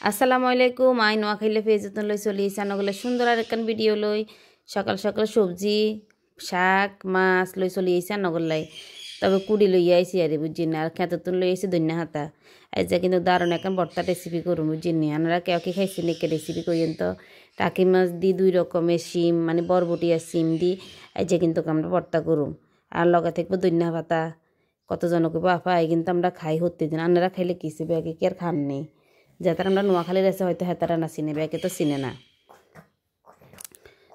আসসালামু আলাইকুম। আই নোয়াখাইলে পেজতন লই চলি চানগলে সুন্দর আর একখান ভিডিও লই সকাল সকাল সবজি শাক মাছ লই চলি চানগলাই তবে কুড়ি লই আইসি আর বুঝিনি আর খেততুন লই আইসি দৈন্য হাতা আইজা কিন্তু দারুণ এখন ভর্তা রেসিপি করুন বুঝিনি আপনারা কেউ কি খাইছি নাকি রেসিপি করেন তো টাকি মাছ দি 2 রকমের শিম মানে বরবটি আর শিম দি আইজা কিন্তু আমরা ভর্তা করুম আর লগে থাকবো দৈন্য পাতা কতজন কইব আপা এই কিন্তু আমরা খাই হতে দিন আপনারা খাইলে কিসে ব্যাগে কি আর খান নেই যাতারা আমরা নোয়াখালীর আছে হয়তো হেতারা না চিনে ব্যাকে তো চিনে না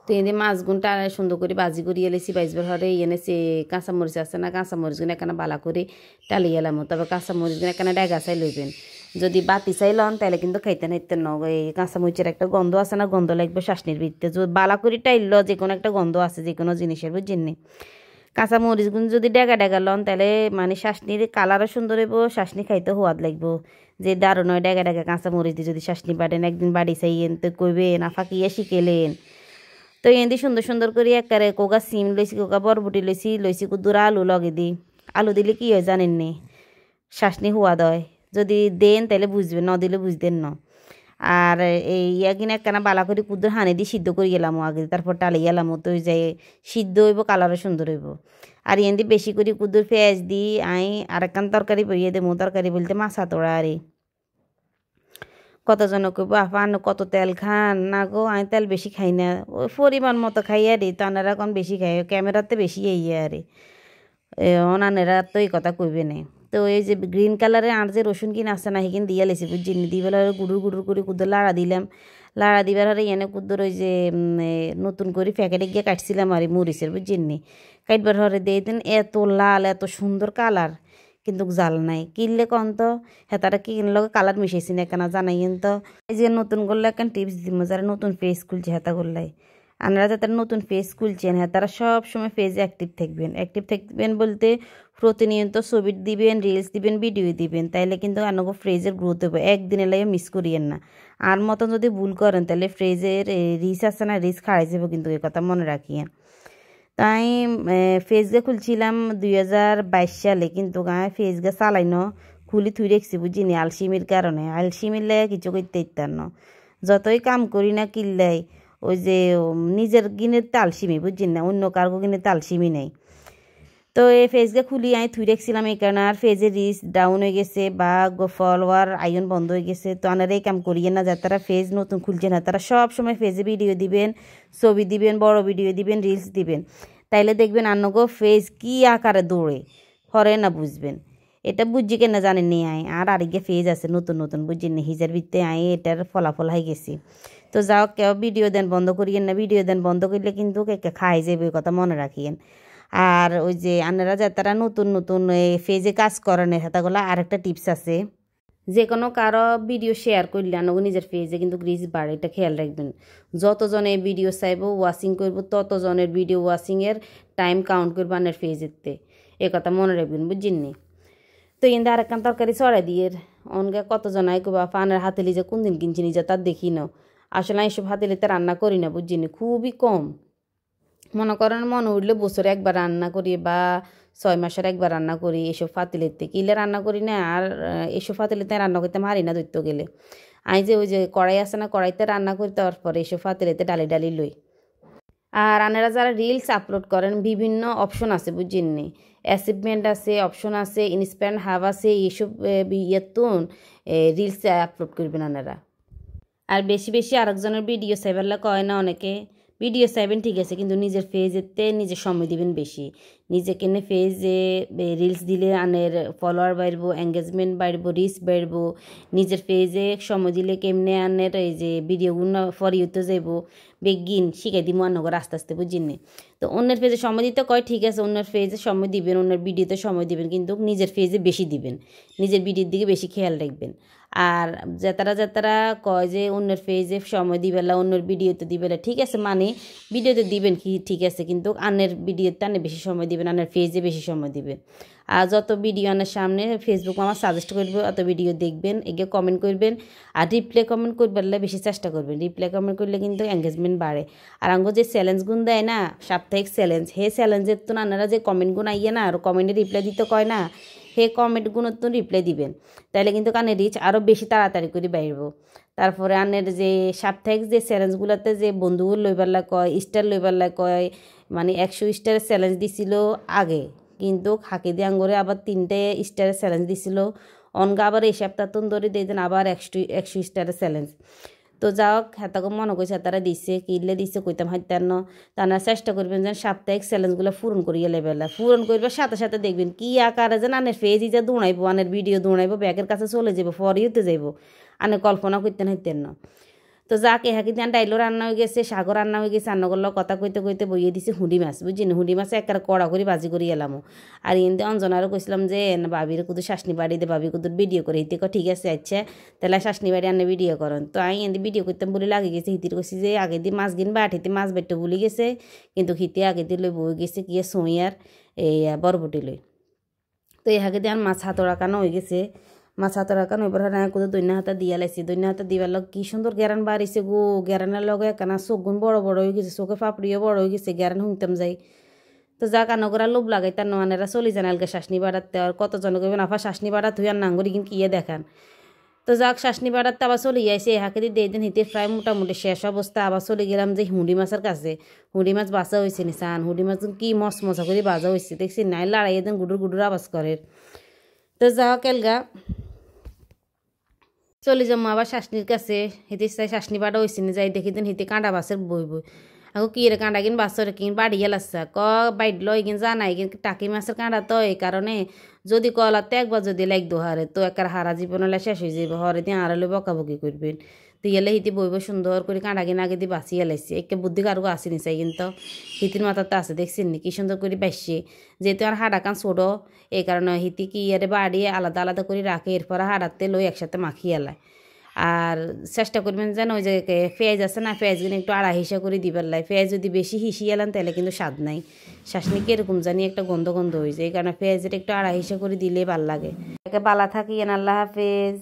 তো এনে মাছগুনটা সুন্দর করে বাজি করিয়ে এলেছি বাইজবার হরে এনেছে কাঁচামরিচ আছে না কাঁচামরিচগুলো এখানে বালা করে টালিয়ে এলাম তবে কাঁচামরিচগুলো এখানে ডেগা চাই লইবেন যদি বাতি চাই লন তাহলে কিন্তু খাইতে নাইতে ন এই কাঁচামরিচের একটা গন্ধ আছে না গন্ধ লাগবে শাসনির ভিত্তিতে যদি বালা করে টাইল যে কোনো একটা গন্ধ আছে যে কোনো জিনিসের বুঝছেন কাঁচা মরিচগুলো যদি ডেগা ডেগা লন তাহলে মানে শাসনির কালারও সুন্দর হইব শাসনি খাইতে সোয়াদ লাগবো যে দারুণ হয় ডেগা ডেগা কাঁচা মরিচ দিয়ে যদি শাসনি বাটেন একদিন বাড়ি চাইয়েন তো কইবেন আফাকিয়া শিখেলেন তো এদি সুন্দর সুন্দর করে একারে কোকা সিম লইছি কোকা বরবটি লইছি কুদুরা আলু লগে দি আলু দিলে কি হয় জানেন নি শাসনি সোয়াদ হয় যদি দেন তাহলে বুঝবেন ন দিলে বুঝতেন না আর এই ইয়াকিনে একখানা বালা করে কুদুর হানি দিয়ে সিদ্ধ করে গেলাম আগে তারপর টালি গেলাম তো যাই সিদ্ধ হইব কালারও সুন্দর হইব আর এদি বেশি করে কুদুর পেঁয়াজ দিই আই আর একখান তরকারি বইয়ে দেবো তরকারি বলতে মাছ হাতড়া আরে কতজন কইব আপা কত তেল খান না গো আমি তেল বেশি খাই না ওই পরিমাণ মতো খাই আরে তো আনারা এখন বেশি খাই ক্যামেরাতে বেশি ইয়ে আরে অনানেরা তো এই কথা কইবে না তো এই যে গ্রিন কালারের আর যে রসুন কিনে আসছে না সেখানে দিয়ে লেছি বুঝছি দিয়ে বেলা গুড়ুর গুড়ুর করে কুদুর লাড়া দিলাম লাড়া দিবার হরে এনে কুদুর ওই যে নতুন করে প্যাকেটে গিয়ে কাটছিলাম আর মরিচের বুঝছেন কাটবার হরে দিয়ে দিন এত লাল এত সুন্দর কালার কিন্তু জাল নাই কিনলে কন তো হেতারা কিনলে কালার মিশাইছি না কেন জানাইন তো এই যে নতুন করলে এখন টিপস দিব যারা নতুন পেজ খুলছে হেতা করলাই আপনারা যারা নতুন পেজ খুলছেন হ্যাঁ তারা সব সময় পেজে অ্যাক্টিভ থাকবেন বলতে প্রতিনিয়ত ছবি দিবেন রিলস দিবেন ভিডিও দিবেন তাইলে কিন্তু আপনাকে ফ্রেজের গ্রোথ হবে একদিনে লাগে মিস করিয়েন না আর মতন যদি ভুল করেন তাহলে ফ্রেজের রিস আছে না রিস খাড়াই যাবো কিন্তু এই কথা মনে রাখিয়েন তাই ফেসগে খুলছিলাম 2022 সালে কিন্তু ফেসগে চালাই ন খুলি থুই রেখছি বুঝিনি আলসিমির কারণে আলসিমির কিছু করতে ইত্যার ন যতই কাম করি না কিনলাই ওই যে নিজের গিনের তালসিমি বুঝছেন না অন্য কারো গিনের তালসিমি নেই তো এই ফেসকে খুলি আমি থুই রেখছিলাম এই কারণে আর ফেজের রিচ ডাউন হয়ে গেছে বা ফলোয়ার আয়ন বন্ধ হয়ে গেছে তো আপনারা এই কাম করিয়ে না যারা তারা ফেজ নতুন খুলছে না তারা সব সময় ফেজে ভিডিও দিবেন ছবি দিবেন বড় ভিডিও দিবেন রিলস দিবেন তাইলে দেখবেন আন্নগো ফেজ কি আকারে দৌড়ে হরে না বুঝবেন এটা বুঝছি কেন জানেন নি আয় আর আরেকে ফেজ আছে নতুন নতুন বুঝছেন না হিজার ভিত্তে আয় এটার ফলাফল হয়ে গেছি তো যাও কেউ ভিডিও দেন বন্ধ করিয়েন না ভিডিও দেন বন্ধ করলে কিন্তু খাই যাবে ওই কথা মনে রাখিয়েন আর ওই যে আপনারা যারা নতুন নতুন ফেজে কাজ করেন হেতাগুলো আরেকটা টিপস আছে যে কোনো কারো ভিডিও শেয়ার করলে আনগো নিজের ফেজে কিন্তু রিচ বাড়ে এটা খেয়াল রাখবেন যতজনে ভিডিও চাইব ওয়াচিং করব ততজনের ভিডিও ওয়াচিংয়ের টাইম কাউন্ট করবো আপনার ফেজেতে এ কথা মনে রাখবেন বুঝছেন নি তো ইন্দা আরেকখান তরকারি চড়াই দিয়ে অনগা কতজন আই কবা পানের হাতেলি যে কোন দিন কিনছি নিজে তার দেখি না আসলে এইসব হাতেলিতে রান্না করি না বুঝছিনি খুবই কম মনে করেন মনে উঠলে বছরে একবার রান্না করি বা 6 মাসের একবার রান্না করি এসব ফাতিলেতে কিলে রান্না করি না আর এসব ফাতিলেতে রান্না করতে মারি না ধরতে গেলে আমি যে ওই যে কড়াই আছে না কড়াইতে রান্না করি তারপরে এসব ফাতিলেতে ডালি লই আর আনারা যারা রিলস আপলোড করেন বিভিন্ন অপশন আছে বুঝছেন নি অ্যাচিভমেন্ট আছে অপশন আছে ইনস্প্যান্ট হাব আছে এইসব ইয়েতুন রিলস আপলোড করবেন আনারা আর বেশি বেশি আরেকজনের ভিডিও চাইবেলা কয় না অনেকে ভিডিও চাইবেন ঠিক আছে কিন্তু নিজের ফেজেতে নিজে সময় দিবেন বেশি নিজে কেনে ফেজে রিলস দিলে আনের ফলোয়ার বাড়বো এঙ্গেজমেন্ট বাড়বো রিচ বাড়বো নিজের ফেজে সময় দিলে কেমনে আনের এই যে ভিডিওগুলো ফরিওতে যাব বেগিন শিখাই দিব আনগর আস্তে আস্তে বুঝিনি তো অন্যের ফেজে সময় দিতে কয় ঠিক আছে অন্যের ফেজে সময় দিবেন অন্যের ভিডিওতে সময় দিবেন কিন্তু নিজের ফেজে বেশি দিবেন নিজের ভিডিওর দিকে বেশি খেয়াল রাখবেন আর যাতারা কয় যে অন্যের ফেজে সময় দিবেলা অন্যের ভিডিওতে দিবেলা ঠিক আছে মানে ভিডিওতে দিবেন কি ঠিক আছে কিন্তু আনের ভিডিওতে আনে বেশি সময় দিবেন আনের ফেজে বেশি সময় দিবেন আর যত ভিডিও আনার সামনে ফেসবুক আমার সাজেস্ট করবে অত ভিডিও দেখবেন এগিয়ে কমেন্ট করবেন আর রিপ্লাই কমেন্ট করবার বেশি চেষ্টা করবেন রিপ্লাই কমেন্ট করলে কিন্তু এঙ্গেজমেন্ট বাড়ে আর আঙ্গ যে চ্যালেঞ্জগুণ দেয় না সাপ্তাহিক চ্যালেঞ্জ হে চ্যালেঞ্জের তো আপনারা যে কমেন্টগুণ আইয়ে না আর কমেন্টে রিপ্লাই দিতে কয় না সেই কমেন্টগুলো তো রিপ্লাই দিবেন, তাহলে কিন্তু কানে রিচ আরও বেশি তাড়াতাড়ি করে বাইরব। তারপরে আনের যে সাপ্তাহিক যে চ্যালেঞ্জগুলোতে যে বন্ধুগুলো লইবারলা কয়, স্টার লইবারলা কয়, মানে 100 স্টারের চ্যালেঞ্জ দিছিল আগে, কিন্তু হাকি দিয়ে আঙ্গরে আবার 3টে স্টারের চ্যালেঞ্জ দিছিল, অনগা আবার এই সপ্তাহ ধরে দিয়ে দেন আবার 100 স্টারের চ্যালেঞ্জ। তো যাওক হেতাকে মনে করছে তারা দিচ্ছে কিনলে দিচ্ছে কইতাম হাইতার ন, তারা চেষ্টা করবেন যেন সাপ্তাহিক চ্যালেঞ্জগুলো পূরণ করিয়ে লেবেলা, পূরণ করবার সাথে সাথে দেখবেন কি আকারে যেন আনের ফেজ যা দৌড়াইবো, আনের ভিডিও দৌড়াইবো, ব্যাগের কাছে চলে যাবো, ফরিওতে যাইব, আনে কল্পনা করতেন হাইতেন না। তো যাক এহাকি দেন ডাইলও রান্না হয়ে গেছে, শাকও রান্না হয়ে গেছে, রান্নাগুলো কথা কইতে কইতে বইয়ে দিছে হুঁড়ি মাছ, বুঝছি না, হুঁড়ি মাছ একটা কড়া করে বাজি করে এলামো। আর ইন্দে অঞ্জনারও কইছিলাম যে বাবির কুদু শাসনি বাড়ি দে, বাবি কুদুর ভিডিও করে হিতে ঠিক আছে আচ্ছা তাহলে শাসনি বাড়ি আনে ভিডিও করেন। তো আমি এনে ভিডিও করতাম বলে লাগে গেছে, হিতির কইছি যে আগে দিয়ে মাছ গিন বাট হিতে মাছ বেটে বলি গেছে, কিন্তু হিতে আগে দিয়ে লই বই গেছে কি সই আর এই বরবটি লই। তো এই হাগে দিয়ে মাছ হাতর কানো হয়ে গেছে, মাছ হাতর কানো এবার না কোথাও দৈন্য হাতা দিয়া লাইছি, দৈন্য হাতা দিবার লগ কি সুন্দর গ্যারান বাড়িছে গো, গ্যারানের লগে একখানা চোখগুন বড় বড় হয়ে গেছে, চোখে পাপড়িও বড় হয়ে গেছে, গ্যারান শুনতাম যাই। তো যা কানো করা লোভ লাগাই তার নানেরা চলি যান আলকে শাসনি বাড়াতে, আর কতজন কইবেন আফা শাসনি বাড়াত হইয়ার নাঙ্গরি কিন্তু কিয়ে দেখান। তো যাক শাসনি বাড়াতে আবার চলে যাইছে, হাঁকে দিয়ে দিন হিতে প্রায় মোটামুটি শেষ অবস্থা, আবার চলে গেলাম যে হুঁড়ি মাছের কাছে। হুঁড়ি মাছ বাঁচা হয়েছে নি চান, হুঁড়ি মাছ কি মশা করে বাজা হয়েছে দেখছি, নাই লড়াই দেন গুডুর গুডুর আওয়াজ করে। তো যাও কেলগা চলে যাবো আবার শাসনির কাছে, হিতে চাই শাসনি বাড়া হয়েছে না, যাই দেখি দেন হিতে কাঁটা বাসের বই বই আকৌ কি রে কাঁটা কিন বাসর কিন বাড়ি গেলাচ্ছা ক বাইডল এগিন জানাই কিন টাকি মাছের কাঁটা তো এই কারণে যদি কলাতে একবার যদি লাগতো হারে তো একার হারা জীবন হলে শেষ হয়ে যাবে, হরে দিয়ে আড়ালে বকাবকি করবেন। তো ইয়ালে হিতে বইব সুন্দর করে কাঁটা কিনা আগে দিয়ে বাঁচিয়ে লাইছে, একে বুদ্ধি কারো আসেনি চাই কিন্তু হিতির মাথাতে আছে দেখছেন নি কি সুন্দর করে বাসছে, যেহেতু আর হাড়া কান ছোটো এই কারণে হিতি কি ইয়ারে বাড়িয়ে আলাদা আলাদা করে রাখে, এরপর হাড়াতে লই একসাথে মাখিয়ে এলায়। আর চেষ্টা করবেন যেন ওই যে পেঁয়াজ আছে না, পেঁয়াজগুলো একটু আড়া হিসা করে দিবার লাই, পেঁয়াজ যদি বেশি হিসিয়ে এলান তাহলে কিন্তু স্বাদ নাই, শাসনি কিরকম জানি একটা গন্ধ গন্ধ হয়ে যায়, এই কারণে পেঁয়াজের একটু আড়া হিসা করে দিলে ভাল লাগে। বালা থাকি, আল্লাহ হাফেজ।